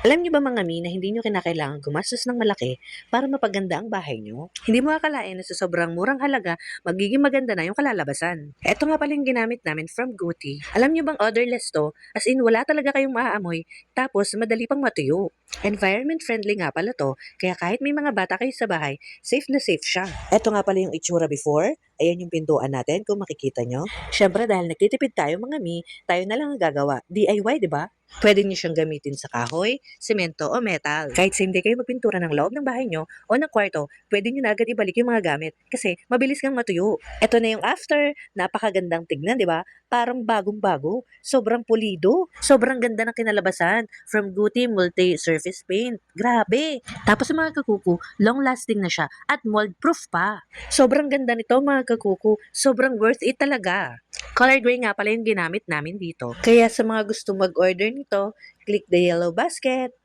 Alam niyo ba mga mi na hindi niyo kinakailangang gumastos ng malaki para mapaganda ang bahay niyo? Hindi mo akalain na sa sobrang murang halaga, magiging maganda na yung kalalabasan. Eto nga pala yung ginamit namin from Gucci. Alam niyo bang odorless to? As in, wala talaga kayong maaamoy, tapos madali pang matuyo. Environment friendly nga pala to, kaya kahit may mga bata kayo sa bahay, safe na safe siya. Eto nga pala yung itsura before. Ayan yung pintuan natin kung makikita nyo. Syempre dahil nagtitipid tayo mga mi, tayo na lang ang gagawa. DIY, di ba? Pwede niyo siyang gamitin sa kahoy, semento o metal. Kahit sa hindi kayo magpintura ng loob ng bahay nyo o ng kwarto, pwede niyo na agad ibalik yung mga gamit kasi mabilis kang matuyo. Ito na yung after, napakagandang tignan, di ba? Parang bagong-bago, sobrang pulido, sobrang ganda ng kinalabasan from Gucci Multi-Surface Paint. Grabe! Tapos sa mga kakuku, long-lasting na siya at mold-proof pa. Sobrang ganda nito mga kakuku, sobrang worth it talaga. Color gray nga pala yung ginamit namin dito. Kaya sa mga gusto mag-order nito, click the yellow basket.